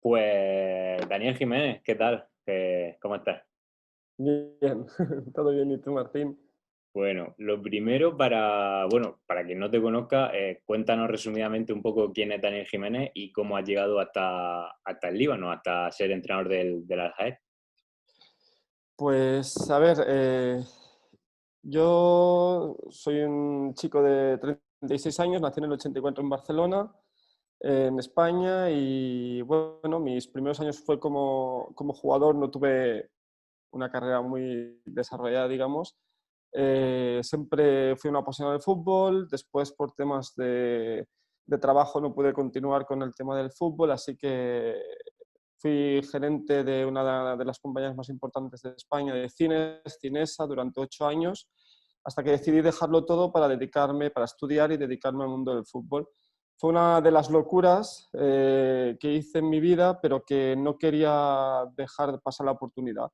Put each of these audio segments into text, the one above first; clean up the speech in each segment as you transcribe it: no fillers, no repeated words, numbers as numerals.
Pues Daniel Jiménez, ¿qué tal? ¿Cómo estás? Bien, todo bien. ¿Y tú, Martín? Bueno, lo primero para quien no te conozca, cuéntanos resumidamente un poco quién es Daniel Jiménez y cómo has llegado hasta el Líbano, hasta ser entrenador del Al-Jaez. Pues, a ver, yo soy un chico de 36 años, nací en el 84 en Barcelona, en España, y bueno, mis primeros años fue como jugador, no tuve una carrera muy desarrollada, digamos. Siempre fui un apasionado del fútbol, después por temas de trabajo no pude continuar con el tema del fútbol, así que fui gerente de una de las compañías más importantes de España, de cines, Cinesa, durante 8 años, hasta que decidí dejarlo todo para estudiar y dedicarme al mundo del fútbol. Fue una de las locuras que hice en mi vida, pero que no quería dejar de pasar la oportunidad.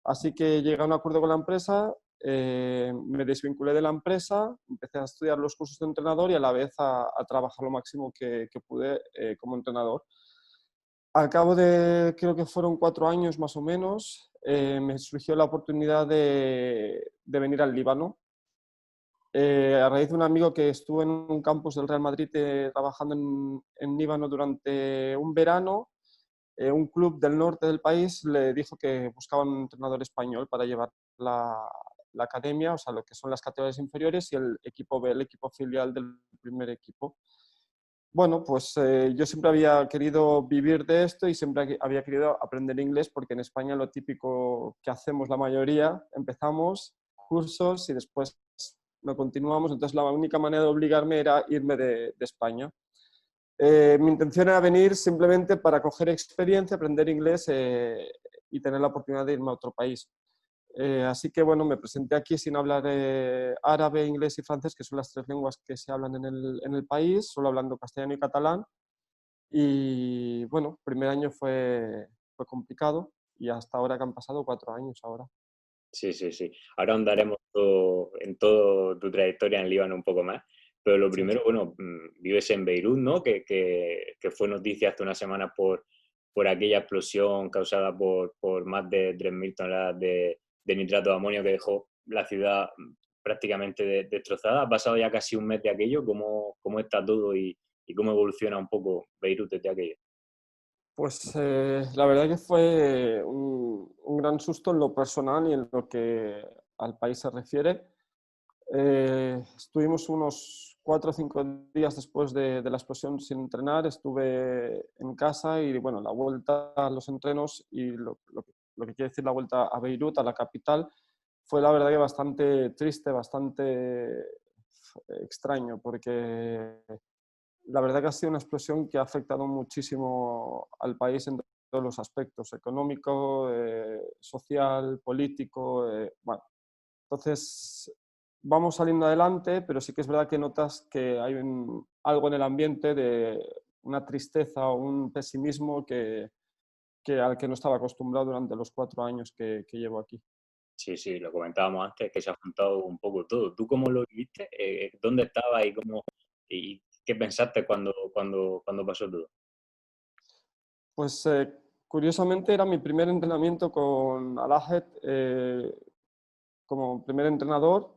Así que llegué a un acuerdo con la empresa, me desvinculé de la empresa, empecé a estudiar los cursos de entrenador y a la vez a trabajar lo máximo que pude como entrenador. Al cabo de, creo que fueron 4 años más o menos, me surgió la oportunidad de venir al Líbano. A raíz de un amigo que estuvo en un campus del Real Madrid trabajando en Líbano durante un verano, un club del norte del país le dijo que buscaban un entrenador español para llevar la academia, o sea, lo que son las categorías inferiores y el equipo B, el equipo filial del primer equipo. Bueno, pues yo siempre había querido vivir de esto y siempre había querido aprender inglés porque en España lo típico que hacemos la mayoría, empezamos cursos y después no continuamos, entonces la única manera de obligarme era irme de España. Mi intención era venir simplemente para coger experiencia, aprender inglés y tener la oportunidad de irme a otro país. Así que bueno, me presenté aquí sin hablar árabe, inglés y francés, que son las 3 lenguas que se hablan en el país, solo hablando castellano y catalán. Y bueno, primer año fue complicado y hasta ahora que han pasado 4 años ahora. Sí, sí, sí. Ahora ahondaremos en toda tu trayectoria en Líbano un poco más. Pero lo Sí. primero, bueno, vives en Beirut, ¿no? Que fue noticia hace unas semanas por aquella explosión causada por más de 3.000 toneladas de nitrato de amonio que dejó la ciudad prácticamente destrozada. Ha pasado ya casi un mes de aquello. ¿Cómo está todo y cómo evoluciona un poco Beirut desde aquello? Pues la verdad que fue un gran susto en lo personal y en lo que al país se refiere. Estuvimos unos 4 o 5 días después de la explosión sin entrenar, estuve en casa y bueno, la vuelta a los entrenos y lo que quiere decir la vuelta a Beirut, a la capital, fue la verdad que bastante triste, bastante extraño, porque la verdad que ha sido una explosión que ha afectado muchísimo al país en todos los aspectos, económico, social, político, bueno. Entonces, vamos saliendo adelante, pero sí que es verdad que notas que hay algo en el ambiente de una tristeza o un pesimismo al que no estaba acostumbrado durante los 4 años que llevo aquí. Sí, sí, lo comentábamos antes, que se ha juntado un poco todo. ¿Tú cómo lo viviste? ¿Dónde estabas y qué pensaste cuando pasó todo? Pues curiosamente era mi primer entrenamiento con Al-Ahly como primer entrenador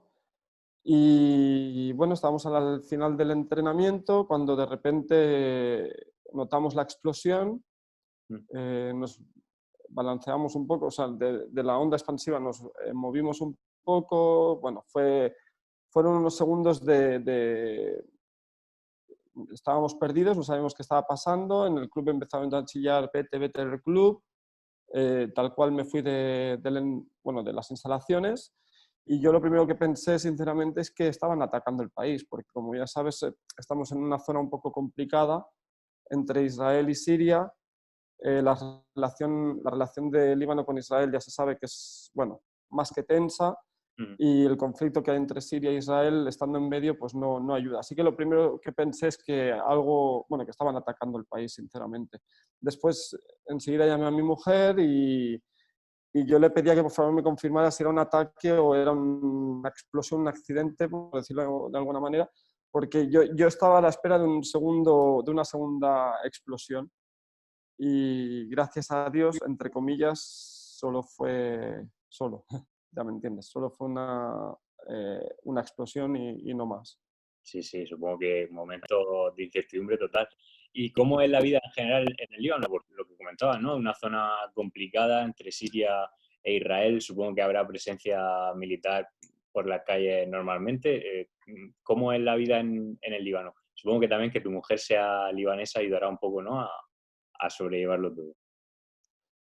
y bueno, estábamos al final del entrenamiento cuando de repente notamos la explosión, Mm. nos balanceamos un poco, o sea, de la onda expansiva nos movimos un poco, bueno, fueron unos segundos estábamos perdidos, no sabíamos qué estaba pasando, en el club empezaron a chillar vete, vete del club, tal cual me fui bueno, de las instalaciones y yo lo primero que pensé sinceramente es que estaban atacando el país, porque como ya sabes, estamos en una zona un poco complicada entre Israel y Siria. La relación de Líbano con Israel ya se sabe que es, bueno, más que tensa Mm. y el conflicto que hay entre Siria e Israel, estando en medio, pues no ayuda. Así que lo primero que pensé es que bueno, que estaban atacando el país, sinceramente. Después, enseguida llamé a mi mujer y yo le pedía que por favor me confirmara si era un ataque o era una explosión, un accidente, por decirlo de alguna manera, porque yo estaba a la espera de una segunda explosión. y gracias a Dios, entre comillas, solo, ya me entiendes, solo fue una explosión y no más. Sí, sí, supongo que momentos de incertidumbre total. ¿Y cómo es la vida en general en el Líbano? Por lo que comentabas, ¿no? Una zona complicada entre Siria e Israel. Supongo que habrá presencia militar por las calles normalmente. ¿Cómo es la vida en el Líbano? Supongo que también que tu mujer sea libanesa ayudará un poco, ¿no? A sobrellevarlo todo.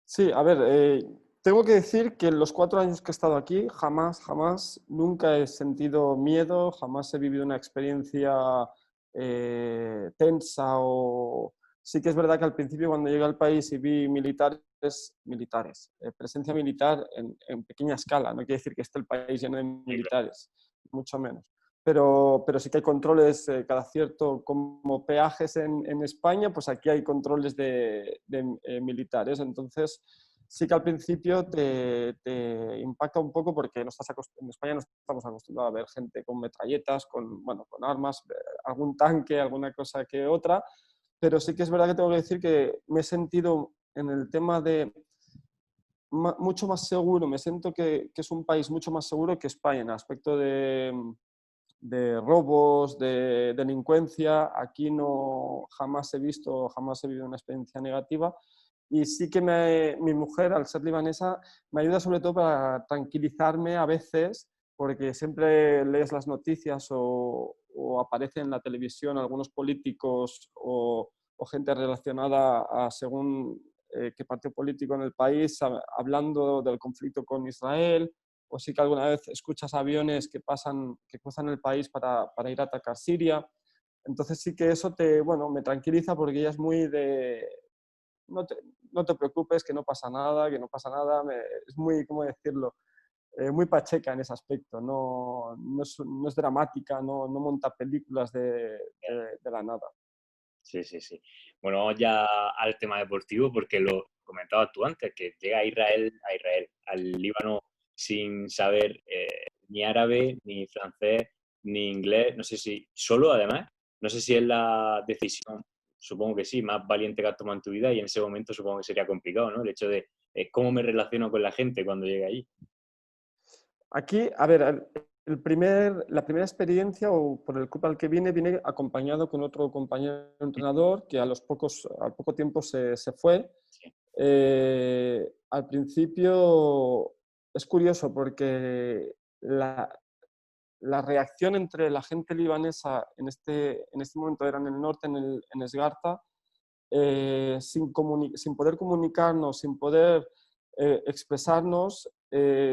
Sí, a ver, tengo que decir que en los 4 años que he estado aquí, jamás, nunca he sentido miedo, jamás he vivido una experiencia tensa o... Sí que es verdad que al principio cuando llegué al país y vi presencia militar en pequeña escala, no quiere decir que esté el país lleno de Sí, claro. militares, mucho menos. Pero sí que hay controles cada cierto, como peajes en España, pues aquí hay controles de militares. Entonces, sí que al principio te impacta un poco porque en España no estamos acostumbrados a ver gente con metralletas, bueno, con armas, algún tanque, alguna cosa que otra, pero sí que es verdad que tengo que decir que me he sentido en el tema de mucho más seguro, me siento que es un país mucho más seguro que España en aspecto de robos, de delincuencia. Aquí no, jamás he vivido una experiencia negativa. Y sí que mi mujer, al ser libanesa, me ayuda sobre todo para tranquilizarme a veces, porque siempre lees las noticias o aparece en la televisión algunos políticos o gente relacionada a según qué partido político en el país, hablando del conflicto con Israel, o sí que alguna vez escuchas aviones que cruzan el país para ir a atacar Siria. Entonces sí que eso bueno, me tranquiliza porque ella es muy de no te, no te preocupes, que no pasa nada, es muy, ¿cómo decirlo? Muy pacheca en ese aspecto, no es dramática, no monta películas de la nada. Sí, sí, sí. Bueno, vamos ya al tema deportivo porque lo comentabas tú antes, que llega a Israel, al Líbano sin saber ni árabe, ni francés, ni inglés, no sé si, solo además, no sé si es la decisión, supongo que sí, más valiente que has tomado en tu vida y en ese momento supongo que sería complicado, ¿no? El hecho de cómo me relaciono con la gente cuando llegue allí. Aquí, a ver, la primera experiencia o por el club al que vine acompañado con otro compañero entrenador que al poco tiempo se fue. Sí, Al principio es curioso porque la reacción entre la gente libanesa en este momento era en el norte, en Esgarta, sin poder comunicarnos, sin poder expresarnos,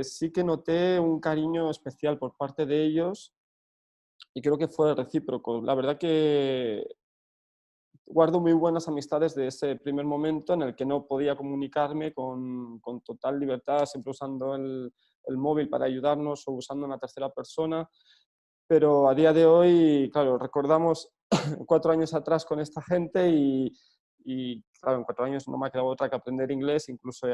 sí que noté un cariño especial por parte de ellos y creo que fue recíproco. La verdad que guardo muy buenas amistades de ese primer momento en el que no podía comunicarme con total libertad, siempre usando el móvil para ayudarnos o usando una tercera persona. Pero a día de hoy, claro, recordamos 4 años atrás con esta gente y claro, en 4 años no me ha quedado otra que aprender inglés, incluso estoy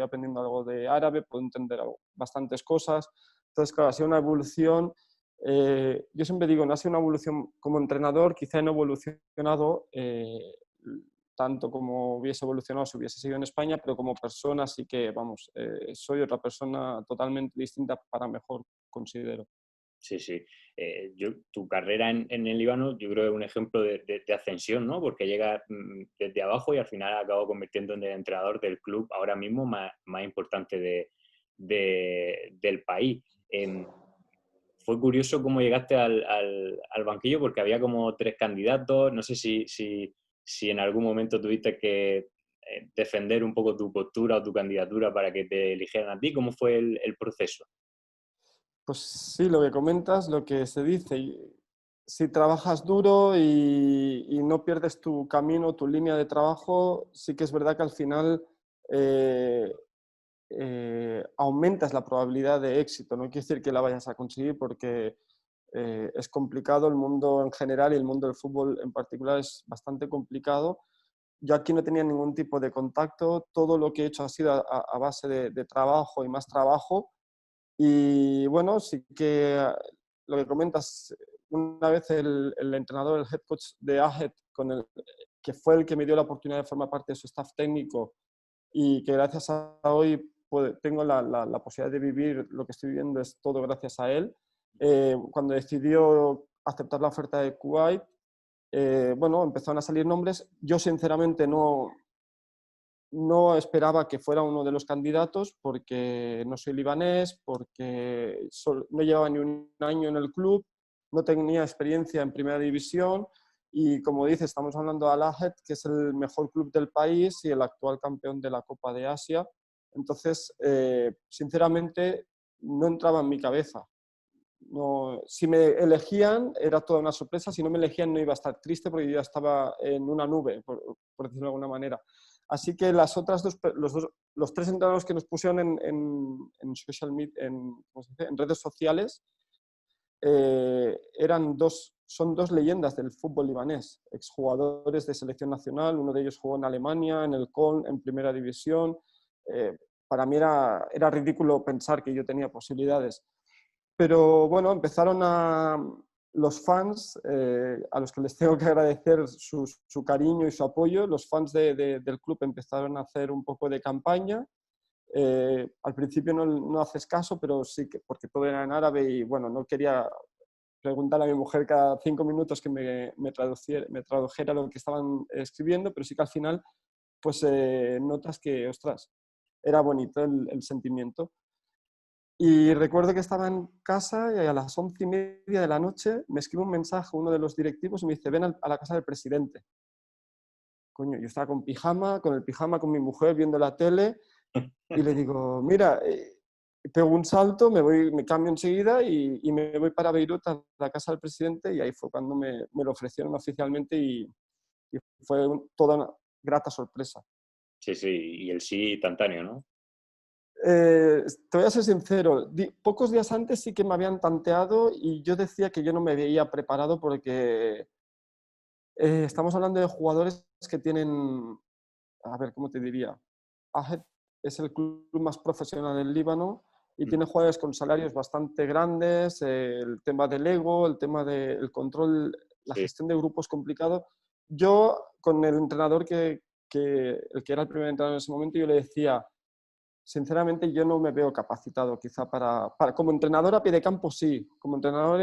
aprendiendo algo de árabe, puedo entender bastantes cosas. Entonces, claro, ha sido una evolución. Yo siempre digo, no ha sido una evolución como entrenador, quizá no he evolucionado tanto como hubiese evolucionado si hubiese sido en España, pero como persona sí que, vamos, soy otra persona totalmente distinta para mejor, considero. sí, sí. Tu carrera en el Líbano yo creo que es un ejemplo de ascensión, ¿no? Porque llega desde abajo y al final acabó convirtiendo en el entrenador del club ahora mismo más importante del país. Fue curioso cómo llegaste al banquillo porque había como tres candidatos. No sé si en algún momento tuviste que defender un poco tu postura o tu candidatura para que te eligieran a ti. ¿Cómo fue el proceso? Pues sí, lo que comentas, lo que se dice, si trabajas duro y no pierdes tu camino, tu línea de trabajo, sí que es verdad que al final eh, aumentas la probabilidad de éxito. No quiere decir que la vayas a conseguir porque es complicado, el mundo en general y el mundo del fútbol en particular es bastante complicado. Yo aquí no tenía ningún tipo de contacto, todo lo que he hecho ha sido a base de trabajo y más trabajo. Y bueno, sí que lo que comentas, una vez el entrenador, el head coach de AGET, que fue el que me dio la oportunidad de formar parte de su staff técnico y que gracias a hoy tengo la posibilidad de vivir lo que estoy viviendo, es todo gracias a él. Cuando decidió aceptar la oferta de Kuwait, bueno, empezaron a salir nombres. Yo sinceramente no esperaba que fuera uno de los candidatos porque no soy libanés, porque no llevaba ni un año en el club, no tenía experiencia en primera división y, como dice, estamos hablando de Al-Ahly, que es el mejor club del país y el actual campeón de la Copa de Asia. Entonces, sinceramente, no entraba en mi cabeza. No, si me elegían era toda una sorpresa, si no me elegían no iba a estar triste porque yo ya estaba en una nube, por decirlo de alguna manera. Así que las otras los tres entrenadores que nos pusieron en social media, ¿cómo se dice?, en redes sociales, son dos leyendas del fútbol libanés, exjugadores de selección nacional. Uno de ellos jugó en Alemania, en el Köln, en primera división. Para mí era ridículo pensar que yo tenía posibilidades. Pero bueno, empezaron los fans, a los que les tengo que agradecer su cariño y su apoyo, los fans del club empezaron a hacer un poco de campaña. Al principio no haces caso, pero sí que, porque todo era en árabe y bueno, no quería preguntar a mi mujer cada 5 minutos que me tradujera lo que estaban escribiendo, pero sí que al final pues notas que, ostras, era bonito el sentimiento. Y recuerdo que estaba en casa y a las 11:30 de la noche me escribe un mensaje uno de los directivos y me dice: ven a la casa del presidente. Coño, yo estaba con el pijama con mi mujer viendo la tele y le digo: mira, pego un salto, me cambio enseguida y me voy para Beirut a la casa del presidente, y ahí fue cuando me lo ofrecieron oficialmente y fue toda una grata sorpresa. Sí, sí, y el sí instantáneo, ¿no? Te voy a ser sincero, pocos días antes sí que me habían tanteado y yo decía que yo no me veía preparado porque estamos hablando de jugadores que tienen, a ver, ¿cómo te diría? Ahed es el club más profesional del Líbano y tiene jugadores con salarios bastante grandes, el tema del ego, el tema del control, la Sí, gestión de grupos complicado. Yo, con el entrenador el que era el primer entrenador en ese momento, yo le decía: sinceramente, yo no me veo capacitado quizá como entrenador a pie de campo sí, como entrenador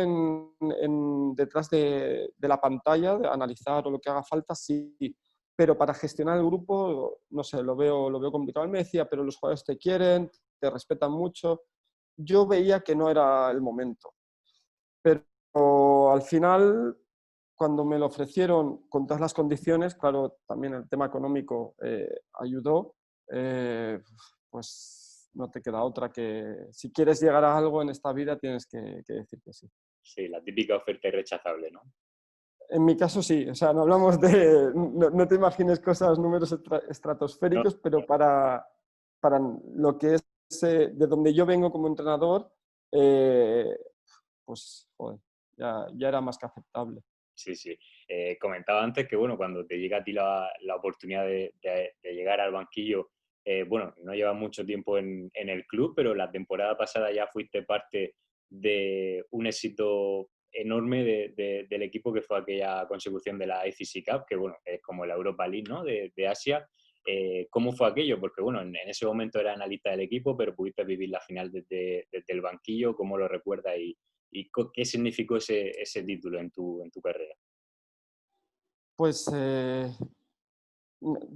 detrás de la pantalla, de analizar o lo que haga falta sí, pero para gestionar el grupo, no sé, lo veo complicado. Él me decía: pero los jugadores te quieren, te respetan mucho. Yo veía que no era el momento, pero al final, cuando me lo ofrecieron con todas las condiciones, claro, también el tema económico ayudó, pues no te queda otra que, si quieres llegar a algo en esta vida, tienes que decir que sí. sí, la típica oferta irrechazable, ¿no? En mi caso sí, o sea, no hablamos de, no te imagines cosas, números No, estratosféricos, pero para lo que es de donde yo vengo como entrenador, eh, pues joder, ya era más que aceptable. sí, sí. Comentaba antes que, bueno, cuando te llega a ti la oportunidad de llegar al banquillo, bueno, no llevas mucho tiempo en el club, pero la temporada pasada ya fuiste parte de un éxito enorme del equipo, que fue aquella consecución de la AFC Cup, que, bueno, es como la Europa League, ¿no?, de Asia. ¿Cómo fue aquello? Porque, bueno, en ese momento era analista del equipo, pero pudiste vivir la final desde el banquillo. ¿Cómo lo recuerdas y qué significó ese título en tu carrera? Pues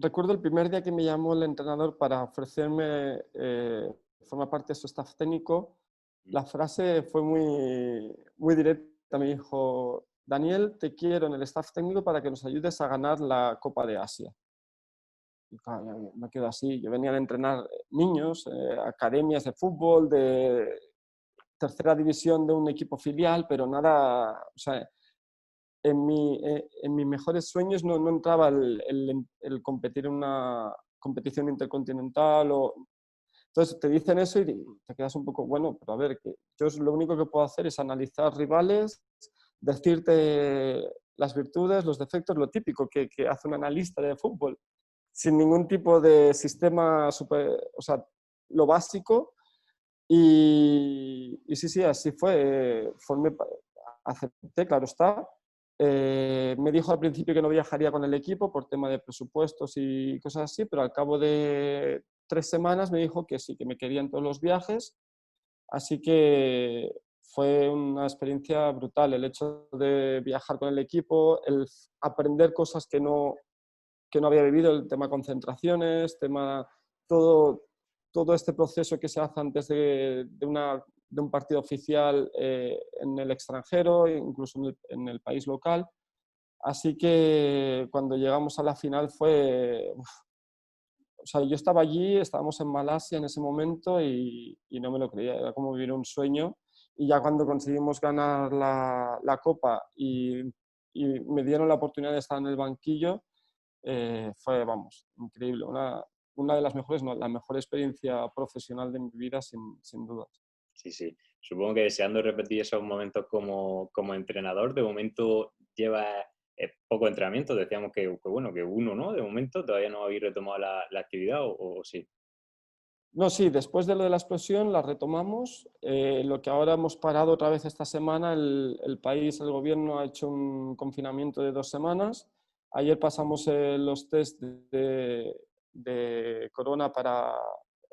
recuerdo el primer día que me llamó el entrenador para ofrecerme formar parte de su staff técnico. La frase fue muy directa. Me dijo: Daniel, te quiero en el staff técnico para que nos ayudes a ganar la Copa de Asia. Y claro, me quedo así. Yo venía de entrenar niños, academias de fútbol, de tercera división de un equipo filial, pero nada, o sea, en mis mejores sueños no entraba el competir en una competición intercontinental. Entonces te dicen eso y te quedas un poco, bueno, pero a ver, que yo lo único que puedo hacer es analizar rivales, decirte las virtudes, los defectos, lo típico que hace un analista de fútbol, sin ningún tipo de sistema o sea, lo básico. Y sí, así fue. Acepté, claro está. Me dijo al principio que no viajaría con el equipo por tema de presupuestos y cosas así, pero al cabo de 3 semanas me dijo que sí, que me querían todos los viajes. Así que fue una experiencia brutal el hecho de viajar con el equipo, el aprender cosas que no había vivido, el tema concentraciones, todo, todo este proceso que se hace antes de un partido oficial en el extranjero, incluso en el país local. Así que cuando llegamos a la final o sea, yo estaba allí, estábamos en Malasia en ese momento y no me lo creía, era como vivir un sueño. Y ya cuando conseguimos ganar la copa y me dieron la oportunidad de estar en el banquillo, fue, vamos, increíble. Una de las mejores, no, la mejor experiencia profesional de mi vida, sin duda. Sí, sí. Supongo que deseando repetir esos momentos como entrenador, de momento lleva poco entrenamiento. Decíamos bueno, que uno, ¿no? De momento todavía no habéis retomado la actividad o sí. No, sí, después de lo de la explosión la retomamos. Lo que ahora hemos parado otra vez esta semana, el país, el gobierno ha hecho un confinamiento de 2 semanas. Ayer pasamos los test de corona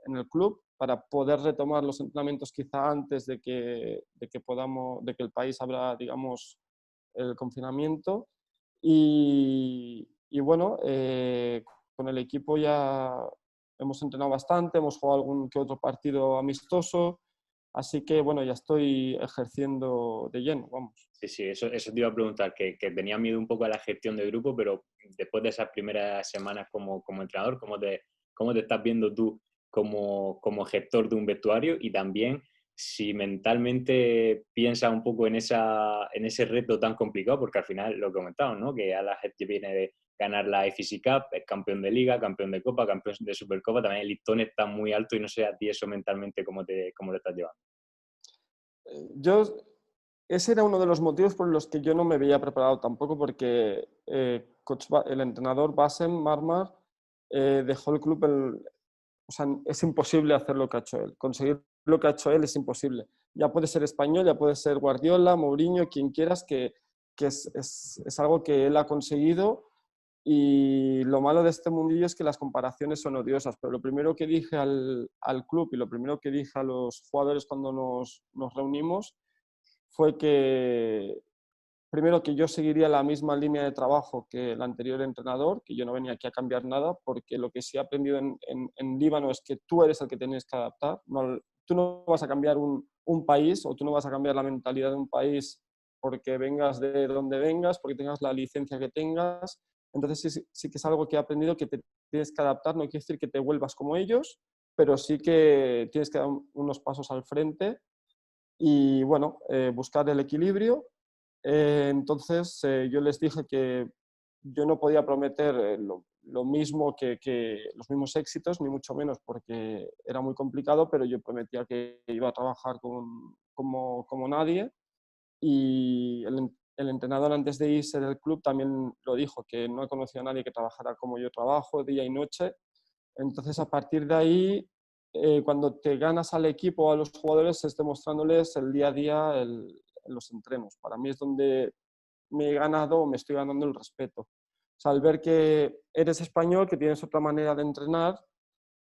en el club para poder retomar los entrenamientos quizá antes de que el país abra, digamos, el confinamiento. Y bueno, con el equipo ya hemos entrenado bastante, hemos jugado algún que otro partido amistoso, así que bueno, ya estoy ejerciendo de lleno, vamos. Sí, sí, eso te iba a preguntar, que tenía miedo un poco a la gestión de grupo, pero después de esas primeras semanas como entrenador, ¿cómo te estás viendo tú como gestor de un vestuario? Y también si mentalmente piensas un poco en ese reto tan complicado, porque al final lo comentamos, ¿no? Que a la gente viene de ganar la FCC Cup, es campeón de Liga, campeón de Copa, campeón de Supercopa, también el listón está muy alto y no sé a ti eso mentalmente cómo lo estás llevando. Yo, ese era uno de los motivos por los que yo no me veía preparado tampoco, porque el entrenador Bassem Marmar dejó el club, o sea, es imposible hacer lo que ha hecho él. Conseguir lo que ha hecho él es imposible. Ya puede ser español, ya puede ser Guardiola, Mourinho, quien quieras, que es algo que él ha conseguido. Y lo malo de este mundillo es que las comparaciones son odiosas, pero lo primero que dije al club y lo primero que dije a los jugadores cuando nos reunimos fue que, primero, que yo seguiría la misma línea de trabajo que el anterior entrenador, que yo no venía aquí a cambiar nada, porque lo que sí he aprendido en Líbano es que tú eres el que tienes que adaptar. No, tú no vas a cambiar un país o tú no vas a cambiar la mentalidad de un país porque vengas de donde vengas, porque tengas la licencia que tengas. Entonces sí que es algo que he aprendido, que te tienes que adaptar. No quiere decir que te vuelvas como ellos, pero sí que tienes que dar unos pasos al frente y, bueno, buscar el equilibrio. Entonces yo les dije que yo no podía prometer lo mismo que los mismos éxitos, ni mucho menos, porque era muy complicado, pero yo prometía que iba a trabajar como nadie. Y el entrenador, antes de irse del club, también lo dijo, que no he conocido a nadie que trabajara como yo trabajo, día y noche. Entonces, a partir de ahí, cuando te ganas al equipo o a los jugadores, es demostrándoles el día a día en los entrenos. Para mí es donde me he ganado o me estoy ganando el respeto. O sea, al ver que eres español, que tienes otra manera de entrenar,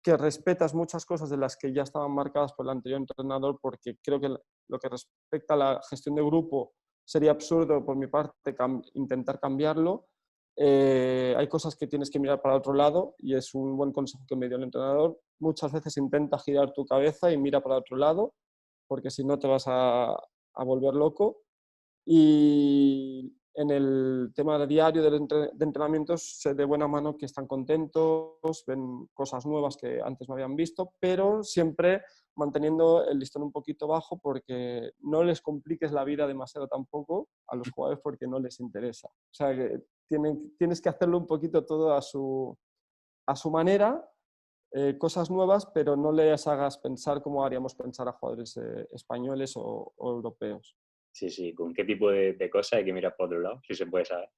que respetas muchas cosas de las que ya estaban marcadas por el anterior entrenador, porque creo que lo que respecta a la gestión de grupo sería absurdo por mi parte intentar cambiarlo. Hay cosas que tienes que mirar para otro lado y es un buen consejo que me dio el entrenador. Muchas veces intenta girar tu cabeza y mira para otro lado, porque si no te vas a volver loco. Y en el tema de diario de entrenamientos, sé de buena mano que están contentos, ven cosas nuevas que antes no habían visto, pero siempre manteniendo el listón un poquito bajo, porque no les compliques la vida demasiado tampoco a los jugadores, porque no les interesa. O sea, que tienes que hacerlo un poquito todo a su manera, cosas nuevas, pero no les hagas pensar como haríamos pensar a jugadores españoles o europeos. Sí, sí, ¿con qué tipo de cosas hay que mirar para otro lado? Si se puede saber.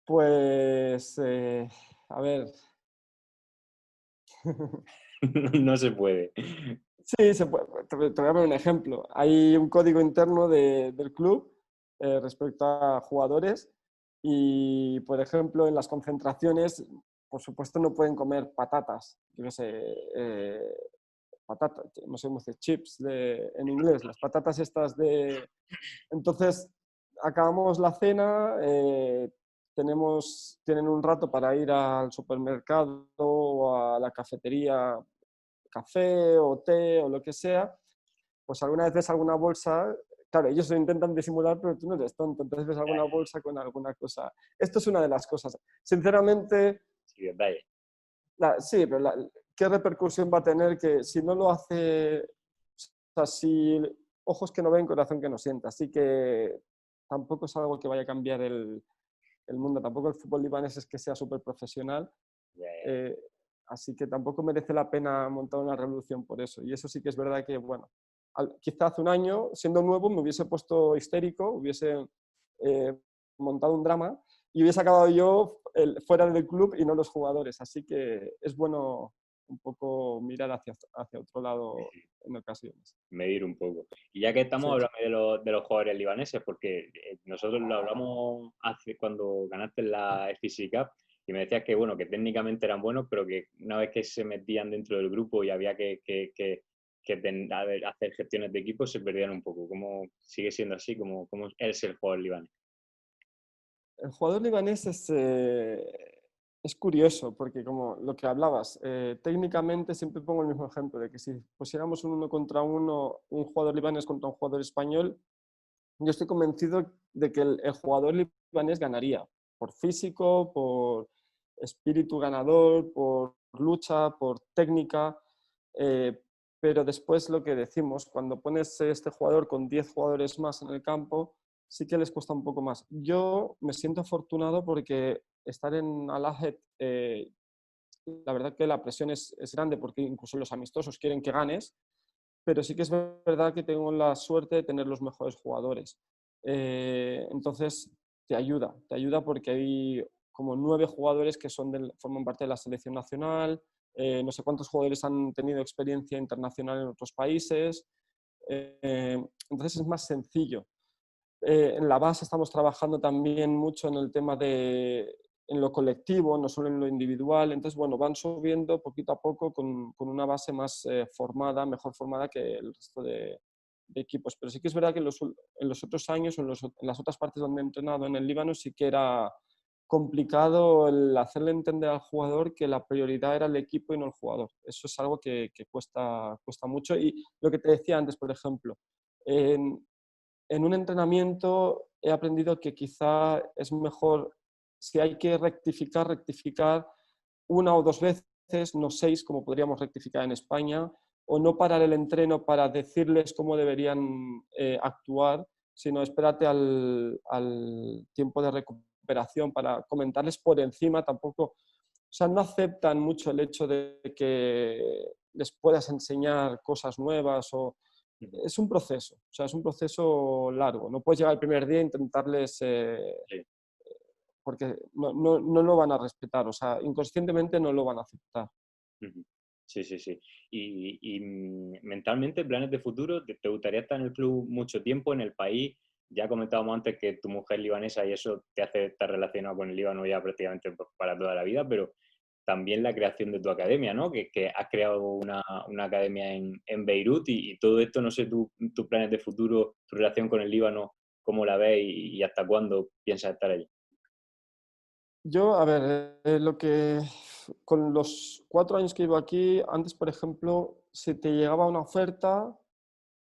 Pues, a ver, No se puede. sí, se puede. Te voy a poner un ejemplo. Hay un código interno del club respecto a jugadores. Y, por ejemplo, en las concentraciones, por supuesto, no pueden comer patatas. Yo qué sé, patatas, no sé cómo se dice, chips en inglés, las patatas estas de... Entonces, acabamos la cena, tienen un rato para ir al supermercado o a la cafetería, café o té o lo que sea. Pues alguna vez ves alguna bolsa, claro, ellos lo intentan disimular, pero tú no eres tonto, entonces ves alguna bolsa con alguna cosa. Esto es una de las cosas. Sinceramente, Sí, detalle. sí, pero ¿qué repercusión va a tener que si no lo hace, o sea, si ojos que no ven, corazón que no sienta? Así que tampoco es algo que vaya a cambiar el mundo, tampoco el fútbol libanés es que sea súper profesional, Ya, ya. así que tampoco merece la pena montar una revolución por eso. Y eso sí que es verdad que, bueno, quizá hace un año, siendo nuevo, me hubiese puesto histérico, hubiese montado un drama y hubiese acabado yo fuera del club y no los jugadores. Así que es bueno un poco mirar hacia otro Sí, lado sí, en ocasiones. medir un poco. Y ya que estamos, Sí. hablando de los jugadores libaneses, porque nosotros lo hablamos hace cuando ganaste la FCC Cup y me decías que, bueno, que técnicamente eran buenos, pero que una vez que se metían dentro del grupo y había hacer gestiones de equipo, se perdían un poco. ¿Cómo sigue siendo así? ¿Cómo es el jugador libanés? El jugador libanés es curioso, porque como lo que hablabas, técnicamente siempre pongo el mismo ejemplo, de que si pusiéramos un uno contra uno, un jugador libanés contra un jugador español, yo estoy convencido de que el jugador libanés ganaría, por físico, por espíritu ganador, por lucha, por técnica, eh, pero después lo que decimos, cuando pones este jugador con 10 jugadores más en el campo, sí que les cuesta un poco más. Yo me siento afortunado porque estar en Al-Ahly, la verdad que la presión es grande porque incluso los amistosos quieren que ganes, pero sí que es verdad que tengo la suerte de tener los mejores jugadores. Entonces, te ayuda porque hay como 9 jugadores que forman parte de la selección nacional, no sé cuántos jugadores han tenido experiencia internacional en otros países, entonces es más sencillo. En la base estamos trabajando también mucho en el tema en lo colectivo, no solo en lo individual. Entonces, bueno, van subiendo poquito a poco con una base más formada, mejor formada que el resto de equipos. Pero sí que es verdad que en los otros años, en las otras partes donde he entrenado en el Líbano, sí que era complicado el hacerle entender al jugador que la prioridad era el equipo y no el jugador. Eso es algo que cuesta mucho. Y lo que te decía antes, por ejemplo, en, en un entrenamiento he aprendido que quizá es mejor, si hay que rectificar una o dos veces, no 6, como podríamos rectificar en España, o no parar el entreno para decirles cómo deberían actuar, sino espérate al tiempo de recuperación para comentarles por encima. Tampoco, o sea, no aceptan mucho el hecho de que les puedas enseñar cosas nuevas o es un proceso, o sea, es un proceso largo. No puedes llegar el primer día e intentarles, Sí. porque no lo van a respetar, o sea, inconscientemente no lo van a aceptar. Ujú. Sí, sí, sí. Mentalmente, planes de futuro, ¿te gustaría estar en el club mucho tiempo, en el país? Ya comentábamos antes que tu mujer es libanesa y eso te hace estar relacionado con el Líbano ya prácticamente para toda la vida, pero también la creación de tu academia, ¿no? Que has creado una academia en Beirut y todo esto, no sé, tus planes de futuro, tu relación con el Líbano, cómo la ves y hasta cuándo piensas estar allí. Yo, a ver, con los 4 años que vivo aquí, antes, por ejemplo, si te llegaba una oferta,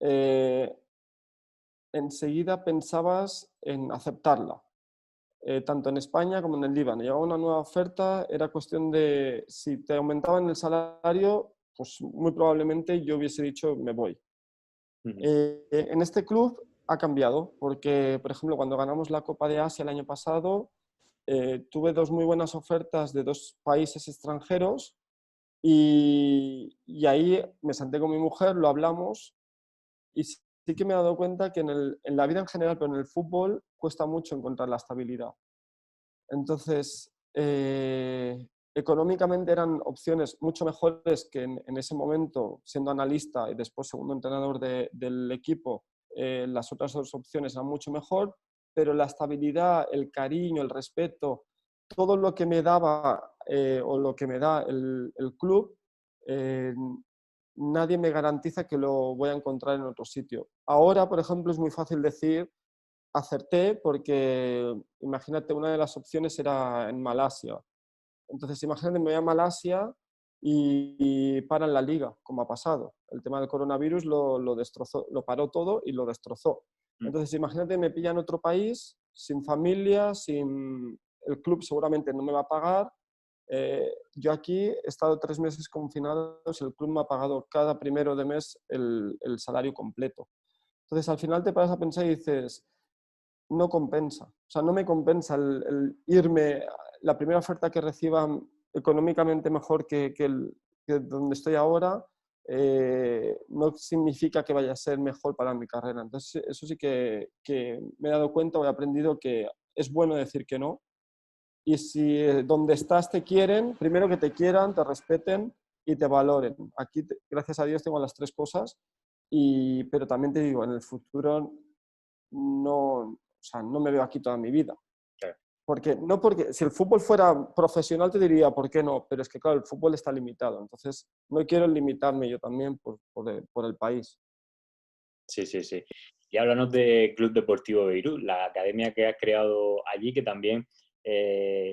eh, enseguida pensabas en aceptarla, tanto en España como en el Líbano. Llegaba una nueva oferta, era cuestión de si te aumentaban el salario, pues muy probablemente yo hubiese dicho me voy. Ujú, En este club ha cambiado, porque, por ejemplo, cuando ganamos la Copa de Asia el año pasado, tuve 2 muy buenas ofertas de 2 países extranjeros y ahí me senté con mi mujer, lo hablamos y sí que me he dado cuenta que en la vida en general, pero en el fútbol, cuesta mucho encontrar la estabilidad. Entonces, económicamente eran opciones mucho mejores que en ese momento, siendo analista y después segundo entrenador del equipo, las otras 2 opciones eran mucho mejor, pero la estabilidad, el cariño, el respeto, todo lo que me daba o lo que me da el club, eh, nadie me garantiza que lo voy a encontrar en otro sitio. Ahora, por ejemplo, es muy fácil decir, acerté porque, imagínate, una de las opciones era en Malasia. Entonces, imagínate, me voy a Malasia y paran la liga, como ha pasado. El tema del coronavirus lo destrozó, lo paró todo y lo destrozó. Mm. Entonces, imagínate, me pilla en otro país, sin familia, sin... El club seguramente no me va a pagar. Yo aquí he estado 3 meses confinados y el club me ha pagado cada primero de mes el salario completo. Entonces, al final te paras a pensar y dices, no compensa. O sea, no me compensa el irme, la primera oferta que reciba económicamente mejor que donde estoy ahora, no significa que vaya a ser mejor para mi carrera. Entonces, eso sí que me he dado cuenta o he aprendido que es bueno decir que no. Y si donde estás te quieren, primero que te quieran, te respeten y te valoren. Aquí, gracias a Dios, tengo las tres cosas, pero también te digo, en el futuro no, o sea, no me veo aquí toda mi vida. Claro. Porque si el fútbol fuera profesional te diría, ¿por qué no? Pero es que, claro, el fútbol está limitado. Entonces, no quiero limitarme yo también por el país. Sí, sí, sí. Y háblanos de Club Deportivo Beirut, la academia que has creado allí, que también,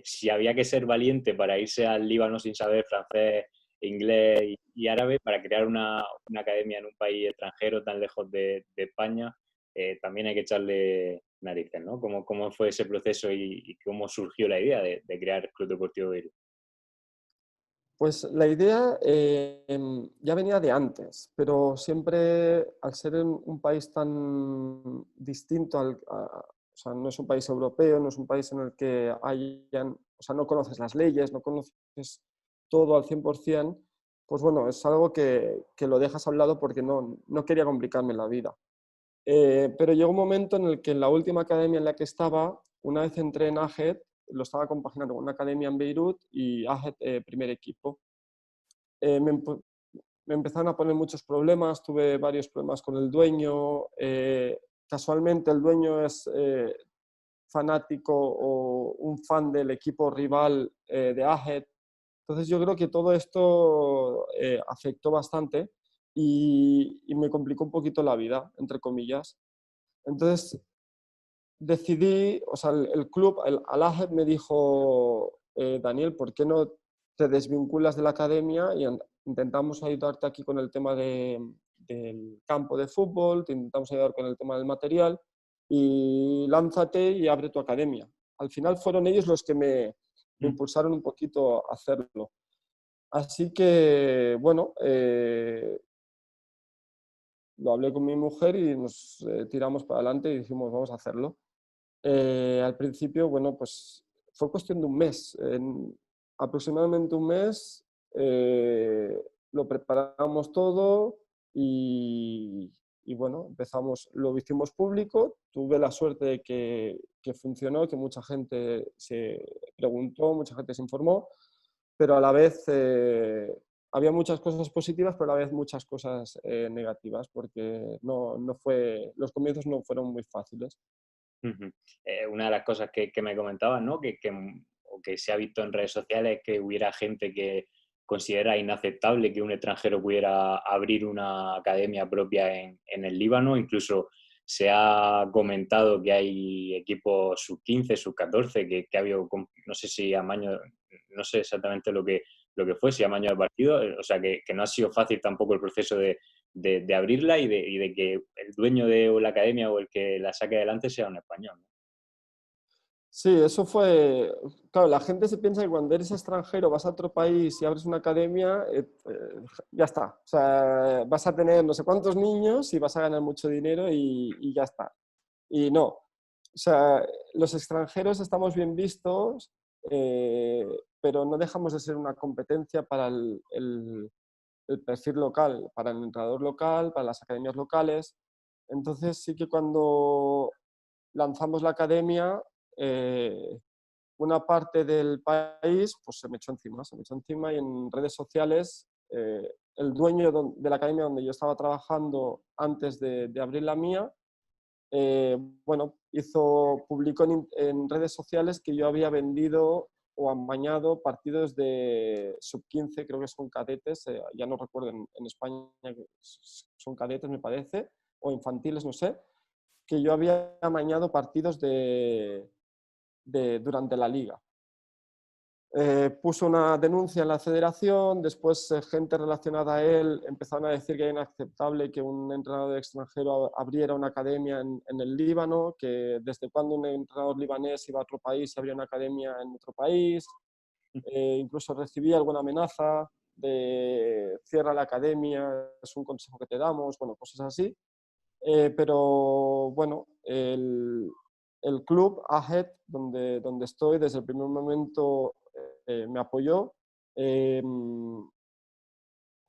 si había que ser valiente para irse al Líbano sin saber francés, inglés y árabe, para crear una academia en un país extranjero tan lejos de España, también hay que echarle narices, ¿no? ¿Cómo fue ese proceso y cómo surgió la idea de crear Club Deportivo Beirut? Pues la idea ya venía de antes, pero siempre al ser en un país tan distinto, o sea, no es un país europeo, no es un país en el que o sea, no conoces las leyes, no conoces todo al 100%, pues bueno, es algo que lo dejas a un lado porque no quería complicarme la vida. Pero llegó un momento en el que en la última academia en la que estaba, una vez entré en AGED, lo estaba compaginando con una academia en Beirut y AGED primer equipo. Eh, me, empe- Me empezaron a poner muchos problemas, tuve varios problemas con el dueño. Casualmente el dueño es fanático o un fan del equipo rival de AGED. Entonces yo creo que todo esto afectó bastante y me complicó un poquito la vida, entre comillas. Entonces decidí, o sea, el club, Al Ahly me dijo, Daniel, ¿por qué no te desvinculas de la academia y intentamos ayudarte aquí con el tema del campo de fútbol, te intentamos ayudar con el tema del material y lánzate y abre tu academia? Al final fueron ellos los que me Mm. impulsaron un poquito a hacerlo. Así que, bueno, lo hablé con mi mujer y nos tiramos para adelante y dijimos, vamos a hacerlo. Al principio, bueno, pues fue cuestión de un mes. En aproximadamente un mes lo preparamos todo y bueno, lo hicimos público. Tuve la suerte de que funcionó, que mucha gente se preguntó, mucha gente se informó, pero a la vez había muchas cosas positivas, pero a la vez muchas cosas negativas, porque los comienzos no fueron muy fáciles. Ujú. Una de las cosas que me comentabas, ¿no? O que se ha visto en redes sociales es que hubiera gente que considera inaceptable que un extranjero pudiera abrir una academia propia en el Líbano. Incluso se ha comentado que hay equipos sub-15, sub-14, que ha habido, no sé si amaño, no sé exactamente lo que fue, si amaño de partido, o sea que no ha sido fácil tampoco el proceso de abrirla y de que el dueño de la academia o el que la saque adelante sea un español, ¿no? Sí, eso fue, claro, la gente se piensa que cuando eres extranjero vas a otro país y abres una academia, ya está, o sea, vas a tener no sé cuántos niños y vas a ganar mucho dinero y ya está. Y no, o sea, los extranjeros estamos bien vistos, pero no dejamos de ser una competencia para el perfil local, para el entrenador local, para las academias locales. Entonces sí que cuando lanzamos la academia, eh, una parte del país pues se me echó encima y en redes sociales el dueño de la academia donde yo estaba trabajando antes de abrir la mía bueno, publicó en redes sociales que yo había vendido o amañado partidos de sub-15, creo que son cadetes, ya no recuerdo en España, son cadetes me parece, o infantiles, no sé, que yo había amañado partidos durante la liga. Puso una denuncia en la federación, después gente relacionada a él empezaron a decir que era inaceptable que un entrenador extranjero abriera una academia en el Líbano, que desde cuando un entrenador libanés iba a otro país y abría una academia en otro país. Incluso recibí alguna amenaza de cierra la academia, es un consejo que te damos, bueno, cosas así. Pero bueno, el club AHED, donde estoy desde el primer momento, me apoyó.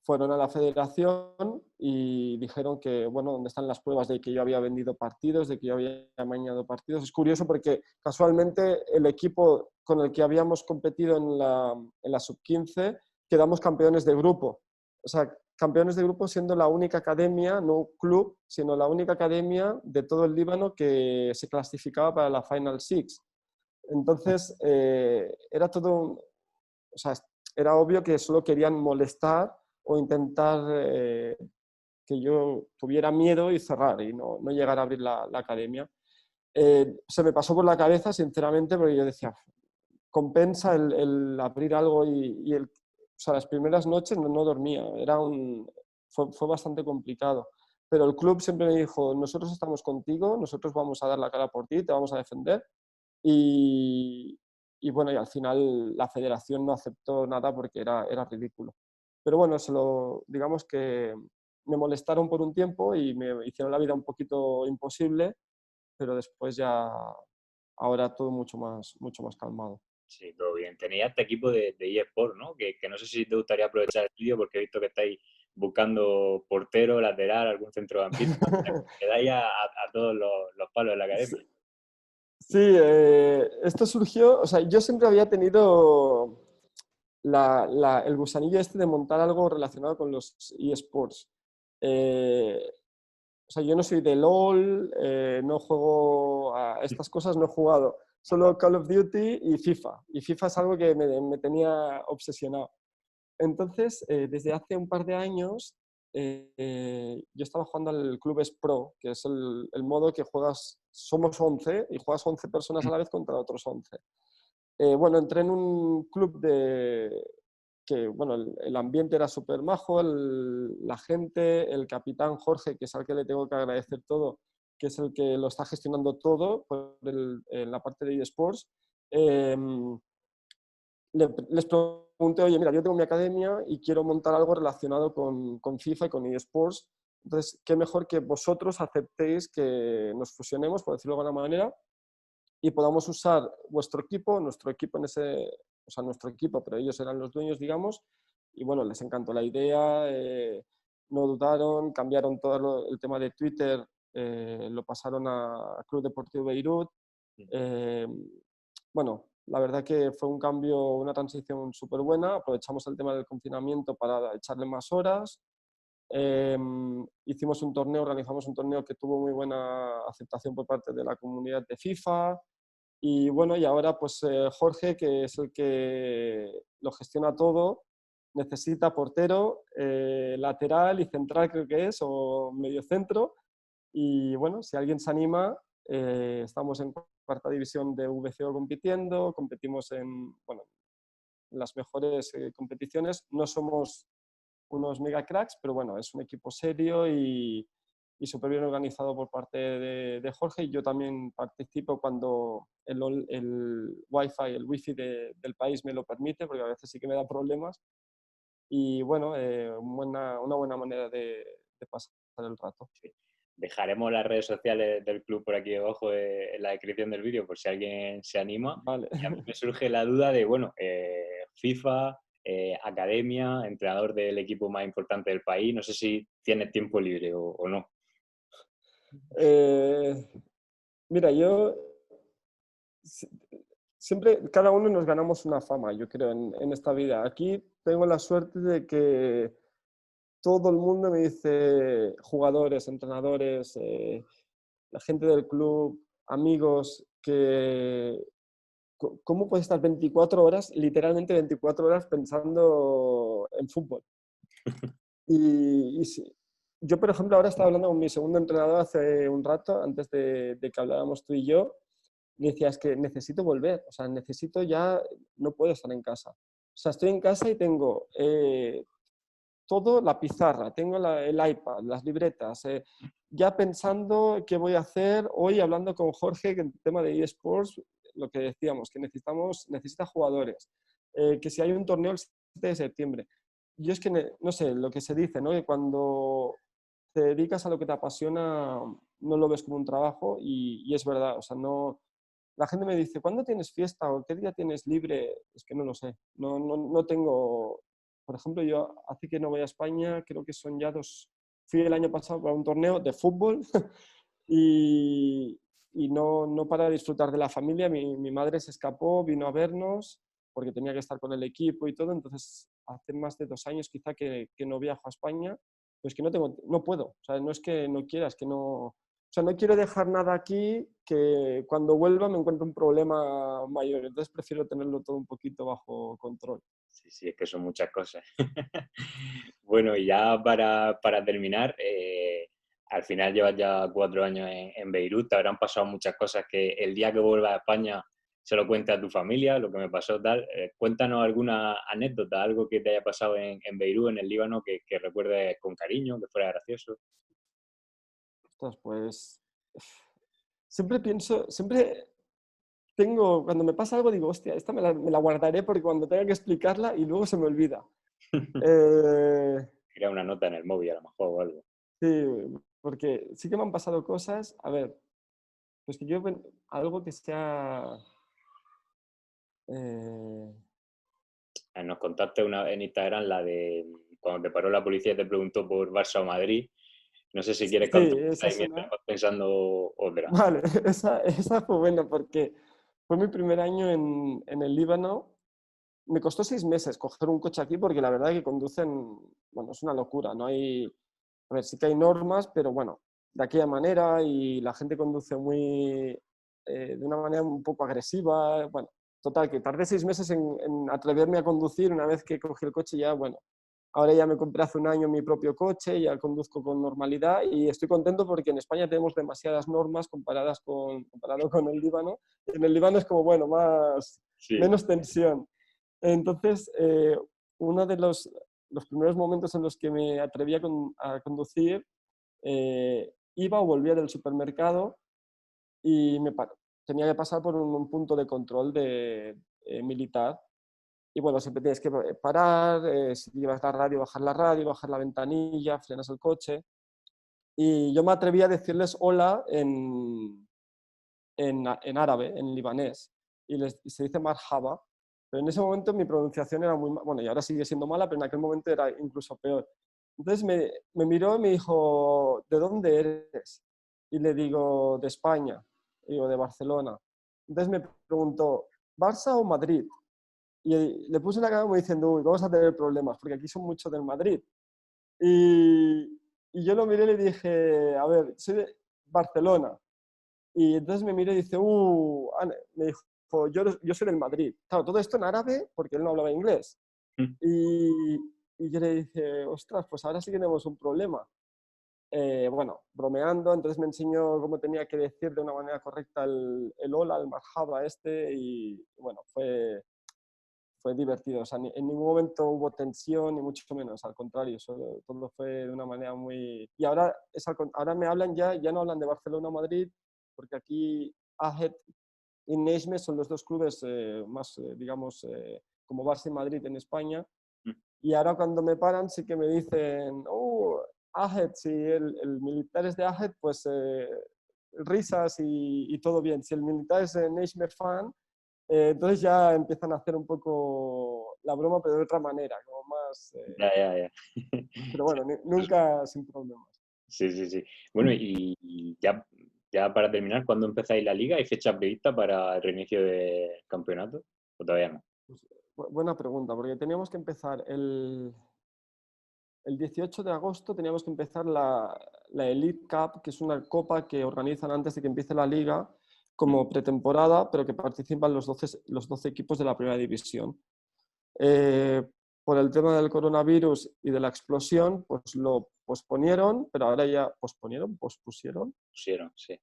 Fueron a la federación y dijeron que, bueno, ¿dónde están las pruebas de que yo había vendido partidos, de que yo había amañado partidos? Es curioso porque casualmente el equipo con el que habíamos competido en la sub-15 quedamos campeones de grupo. O sea, campeones de grupo siendo la única academia, no club, sino la única academia de todo el Líbano que se clasificaba para la Final Six. Entonces, era todo, o sea, era obvio que solo querían molestar o intentar que yo tuviera miedo y cerrar y no llegar a abrir la academia. Se me pasó por la cabeza, sinceramente, porque yo decía, compensa el abrir algo o sea, las primeras noches no dormía, fue bastante complicado. Pero el club siempre me dijo, nosotros estamos contigo, nosotros vamos a dar la cara por ti, te vamos a defender. Y bueno, y al final la federación no aceptó nada porque era ridículo. Pero bueno, digamos que me molestaron por un tiempo y me hicieron la vida un poquito imposible, pero después ya, ahora todo mucho más calmado. Sí, todo bien. Tenéis este equipo de eSport, ¿no? Que no sé si te gustaría aprovechar el vídeo porque he visto que estáis buscando portero, lateral, algún centrocampista. Que dais a todos los palos de la academia. Sí, esto surgió, o sea, yo siempre había tenido el gusanillo este de montar algo relacionado con los eSports. O sea, yo no soy de LOL, no juego a estas cosas, no he jugado. Solo Call of Duty y FIFA. Y FIFA es algo que me tenía obsesionado. Entonces, desde hace un par de años, yo estaba jugando al Clubes Pro, que es el modo que juegas, somos 11 y juegas 11 personas a la vez contra otros 11. Bueno, entré en un club que, bueno, el ambiente era súper majo, la gente, el capitán Jorge, que es al que le tengo que agradecer todo, que es el que lo está gestionando todo en la parte de eSports. Les pregunté, oye, mira, yo tengo mi academia y quiero montar algo relacionado con FIFA y con eSports. Entonces, qué mejor que vosotros aceptéis que nos fusionemos, por decirlo de alguna manera, y podamos usar vuestro equipo, nuestro equipo o sea, nuestro equipo, pero ellos eran los dueños, digamos, y bueno, les encantó la idea, no dudaron, cambiaron todo el tema de Twitter, lo pasaron a Club Deportivo Beirut. Bueno, la verdad que fue un cambio, una transición súper buena, aprovechamos el tema del confinamiento para echarle más horas. Hicimos un torneo, organizamos un torneo que tuvo muy buena aceptación por parte de la comunidad de FIFA. Y bueno, y ahora pues Jorge, que es el que lo gestiona todo, necesita portero, lateral y central creo que es, o medio centro. Y bueno, si alguien se anima, estamos en cuarta división de VCO compitiendo, competimos en, bueno, en las mejores competiciones. No somos unos mega cracks, pero bueno, es un equipo serio y súper bien organizado por parte de Jorge. Y yo también participo cuando el wifi del país me lo permite, porque a veces sí que me da problemas. Y bueno, una buena manera de pasar el rato. Sí. Dejaremos las redes sociales del club por aquí debajo en la descripción del vídeo por si alguien se anima. Vale. Y a mí me surge la duda de, bueno, FIFA, academia, entrenador del equipo más importante del país. No sé si tienes tiempo libre o no. Eh, Mira, yo siempre, cada uno nos ganamos una fama, yo creo, en esta vida. Aquí tengo la suerte de que todo el mundo me dice, jugadores, entrenadores, la gente del club, amigos, que ¿cómo puedes estar 24 horas, literalmente 24 horas pensando en fútbol? Y sí, yo, por ejemplo, ahora estaba hablando con mi segundo entrenador hace un rato, antes de que habláramos tú y yo, y decía, es que necesito volver, o sea, necesito ya, no puedo estar en casa. O sea, estoy en casa y tengo todo, la pizarra, tengo el iPad, las libretas, ya pensando qué voy a hacer. Hoy hablando con Jorge, que el tema de eSports, lo que decíamos, que necesita jugadores, que si hay un torneo el 7 de septiembre. Yo es que, no sé, lo que se dice, ¿no? Que cuando te dedicas a lo que te apasiona, no lo ves como un trabajo y es verdad, o sea, no... La gente me dice, ¿cuándo tienes fiesta o qué día tienes libre? Es que no lo sé, no tengo... Por ejemplo, yo hace que no voy a España, creo que son ya dos... Fui el año pasado para un torneo de fútbol y, y no para disfrutar de la familia. Mi madre se escapó, vino a vernos porque tenía que estar con el equipo y todo. Entonces, hace más de 2 años quizá que no viajo a España, pues que no puedo. O sea, no es que no quiera, es que no... O sea, no quiero dejar nada aquí que cuando vuelva me encuentre un problema mayor. Entonces prefiero tenerlo todo un poquito bajo control. Sí, sí, es que son muchas cosas. Bueno, y ya para terminar, al final llevas ya 4 años en Beirut, te habrán pasado muchas cosas que el día que vuelvas a España se lo cuentas a tu familia, lo que me pasó tal. Cuéntanos alguna anécdota, algo que te haya pasado en Beirut, en el Líbano, que recuerdes con cariño, que fuera gracioso. Ostras, pues siempre pienso, siempre tengo, cuando me pasa algo digo, hostia, esta me la guardaré porque cuando tenga que explicarla y luego se me olvida. Eh, Crea una nota en el móvil a lo mejor o algo. sí, porque sí que me han pasado cosas, a ver, pues que yo, algo que sea... eh, Nos contaste una en Instagram la de cuando te paró la policía y te preguntó por Barça o Madrid. No sé si quieres sí, contar esa ahí es mientras una. vas pensando otra. Vale, esa fue buena porque fue mi primer año en el Líbano. Me costó 6 meses coger un coche aquí porque la verdad que conducen, bueno, es una locura. No hay, a ver, sí que hay normas, pero bueno, de aquella manera y la gente conduce de una manera un poco agresiva. Bueno, total, que tardé 6 meses en atreverme a conducir. Una vez que cogí el coche ya, bueno, ahora ya me compré hace un año mi propio coche, ya conduzco con normalidad y estoy contento porque en España tenemos demasiadas normas comparado con el Líbano. En el Líbano es como, bueno, Sí, menos tensión. Entonces, uno de los primeros momentos en los que me atreví a conducir, iba o volvía del supermercado y tenía que pasar por un punto de control militar. Y bueno, siempre tienes que parar, si llevas la radio, bajar la ventanilla, frenas el coche. Y yo me atreví a decirles hola en árabe, en libanés, y se dice marhaba, pero en ese momento mi pronunciación era muy bueno, y ahora sigue siendo mala, pero en aquel momento era incluso peor. Entonces me miró y me dijo, ¿de dónde eres? Y le digo, de España, y digo, de Barcelona. Entonces me preguntó, ¿Barça o Madrid? Y le puse una cara como diciendo, uy, vamos a tener problemas, porque aquí son muchos del Madrid. Y, y yo lo miré y le dije, a ver, soy de Barcelona. Y entonces me miró y dice, me dijo, yo soy del Madrid. Claro, todo esto en árabe porque él no hablaba inglés. Y, y yo le dije, ostras, pues ahora sí que tenemos un problema. Bueno, bromeando, entonces me enseñó cómo tenía que decir de una manera correcta el hola, el marhaba y bueno, fue divertido. O sea, en ningún momento hubo tensión, ni mucho menos, al contrario, todo fue de una manera muy... Y ahora, ahora me hablan ya no hablan de Barcelona o Madrid, porque aquí Ahet y Nejme son los dos clubes más, digamos, como Barça y Madrid en España. Y ahora cuando me paran sí que me dicen, oh, Ahet, si el militar es de Ahet, pues risas y todo bien. Si el militar es de Nejme fan, entonces ya empiezan a hacer un poco la broma, pero de otra manera, como más... ya, ya, ya. pero bueno, nunca sin problemas. Sí, sí, sí. Bueno, y ya para terminar, ¿cuándo empezáis la liga? ¿Hay fecha prevista para el reinicio del campeonato? ¿O todavía no? Pues, buena pregunta, porque teníamos que empezar el el 18 de agosto teníamos que empezar la Elite Cup, que es una copa que organizan antes de que empiece la liga, como pretemporada, pero que participan los 12 equipos de la primera división. Por el tema del coronavirus y de la explosión, pues lo posponieron, pero ahora ya pospusieron. Pusieron, sí.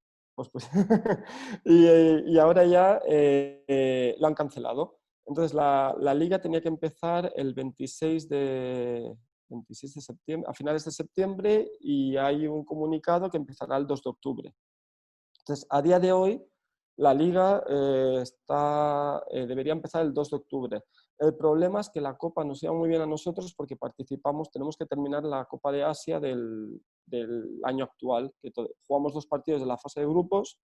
Y ahora ya lo han cancelado. Entonces la liga tenía que empezar el 26 de septiembre, a finales de septiembre, y hay un comunicado que empezará el 2 de octubre. Entonces, a día de hoy, la liga debería empezar el 2 de octubre. El problema es que la Copa nos iba muy bien a nosotros porque tenemos que terminar la Copa de Asia del año actual, que jugamos 2 partidos de la fase de grupos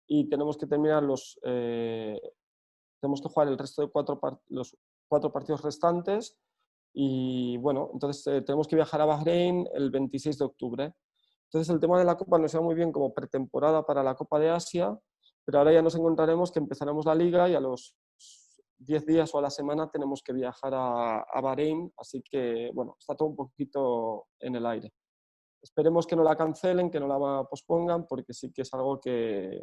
y tenemos que terminar tenemos que jugar el resto de los 4 partidos restantes y bueno, entonces tenemos que viajar a Bahrein el 26 de octubre. Entonces el tema de la Copa nos iba muy bien como pretemporada para la Copa de Asia, pero ahora ya nos encontraremos que empezaremos la liga y a los 10 días o a la semana tenemos que viajar a Bahrein, así que bueno, está todo un poquito en el aire. Esperemos que no la cancelen, que no la pospongan, porque sí que es algo que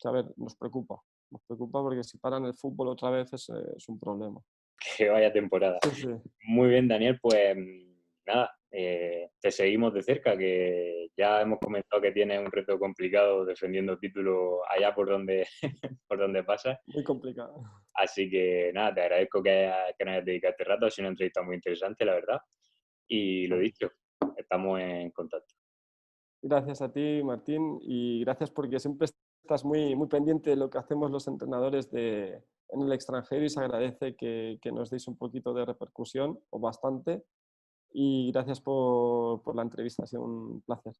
a ver, nos preocupa. Nos preocupa porque si paran el fútbol otra vez es un problema. Que vaya temporada. Sí, sí. Muy bien, Daniel, pues nada, te seguimos de cerca, que ya hemos comentado que tienes un reto complicado defendiendo títulos allá por donde, por donde pasas. Muy complicado. Así que nada, te agradezco que nos hayas dedicado este rato, ha sido una entrevista muy interesante, la verdad. Y lo dicho, estamos en contacto. Gracias a ti, Martín, y gracias porque siempre estás muy, muy pendiente de lo que hacemos los entrenadores en el extranjero y se agradece que nos deis un poquito de repercusión, o bastante, y gracias por la entrevista, ha sido un placer.